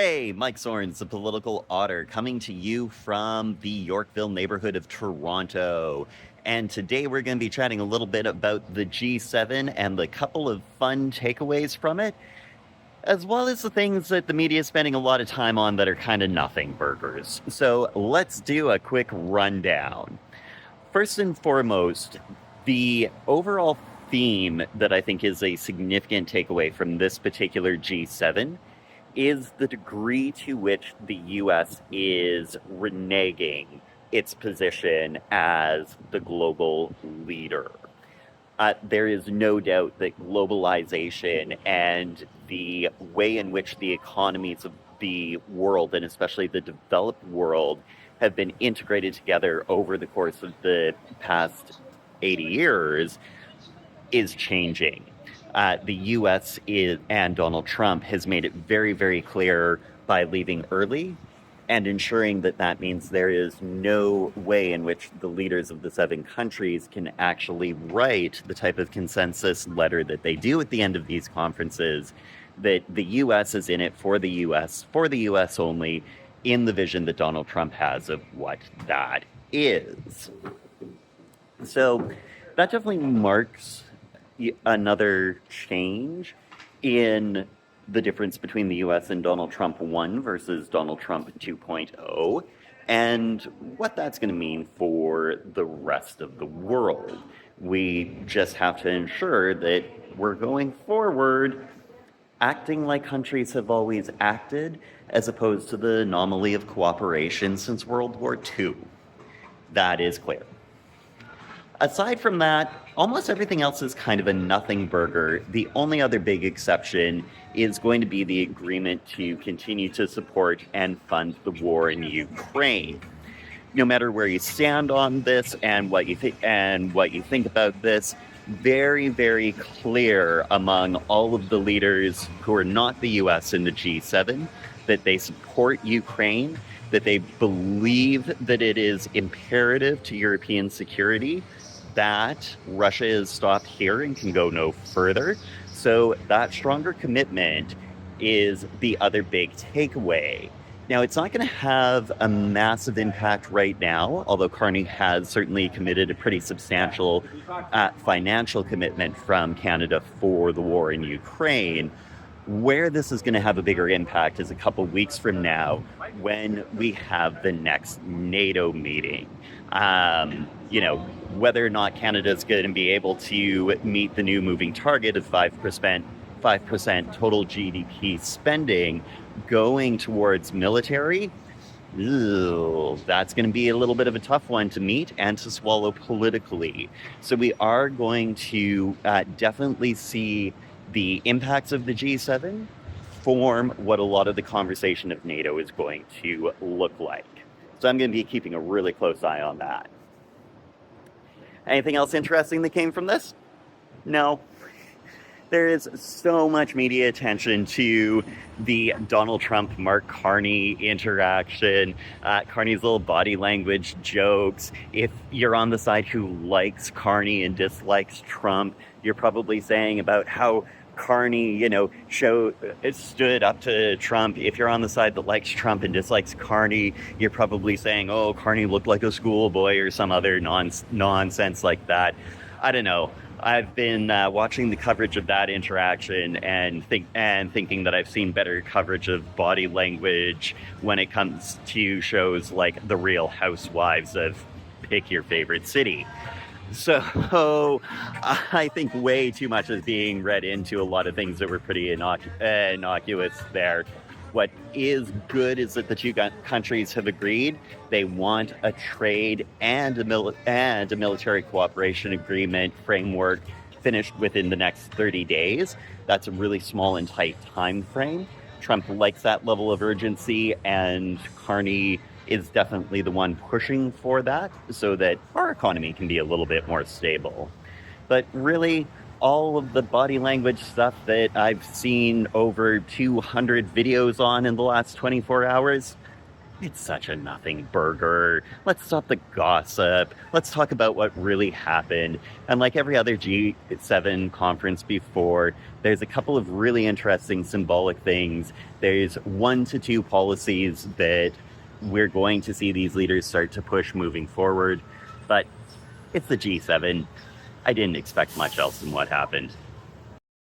Hey, Mike Sorens, the political otter, coming to you from the Yorkville neighborhood of Toronto. And today we're going to be chatting a little bit about the G7 and the couple of fun takeaways from it, as well as the things that the media is spending a lot of time on that are kind of nothing burgers. So let's do a quick rundown. First and foremost, the overall theme that I think is a significant takeaway from this particular G7 is the degree to which the US is reneging its position as the global leader. There is no doubt that globalization and the way in which the economies of the world, and especially the developed world, have been integrated together over the course of the past 80 years is changing. The U.S. and Donald Trump has made it very, very clear by leaving early and ensuring that that means there is no way in which the leaders of the seven countries can actually write the type of consensus letter that they do at the end of these conferences, that the U.S. is in it for the U.S. only, in the vision that Donald Trump has of what that is. So that definitely marks another change in the difference between the US and Donald Trump 1 versus Donald Trump 2.0, and what that's going to mean for the rest of the world. We just have to ensure that we're going forward acting like countries have always acted, as opposed to the anomaly of cooperation since World War II. That is clear. Aside from that, almost everything else is kind of a nothing burger. The only other big exception is going to be the agreement to continue to support and fund the war in Ukraine. No matter where you stand on this and what you think about this, very, very clear among all of the leaders who are not the US in the G7 that they support Ukraine, that they believe that it is imperative to European security that Russia is stopped here and can go no further. So that stronger commitment is the other big takeaway. Now, it's not going to have a massive impact right now, although Carney has certainly committed a pretty substantial financial commitment from Canada for the war in Ukraine. Where this is going to have a bigger impact is a couple weeks from now when we have the next NATO meeting. Whether or not Canada is going to be able to meet the new moving target of 5% total GDP spending going towards military, that's going to be a little bit of a tough one to meet and to swallow politically. So we are going to definitely see the impacts of the G7 form what a lot of the conversation of NATO is going to look like. So I'm going to be keeping a really close eye on that. Anything else interesting that came from this? No. There is so much media attention to the Donald Trump-Mark Carney interaction, Carney's little body language jokes. If you're on the side who likes Carney and dislikes Trump, you're probably saying about how Carney, stood up to Trump. If you're on the side that likes Trump and dislikes Carney, you're probably saying, oh, Carney looked like a schoolboy or some other nonsense like that. I don't know. I've been watching the coverage of that interaction and thinking that I've seen better coverage of body language when it comes to shows like The Real Housewives of pick your favorite city. So I think way too much is being read into a lot of things that were pretty innocuous there. What is good is that the two countries have agreed they want a trade and a military cooperation agreement framework finished within the next 30 days. That's a really small and tight time frame. Trump likes that level of urgency, and Carney is definitely the one pushing for that so that our economy can be a little bit more stable. But really, all of the body language stuff that I've seen over 200 videos on in the last 24 hours, It's such a nothing burger. Let's stop the gossip. Let's talk about what really happened. And like every other G7 conference before, there's a couple of really interesting symbolic things. There's 1 to 2 policies that we're going to see these leaders start to push moving forward. But it's the G7. I didn't expect much else in what happened.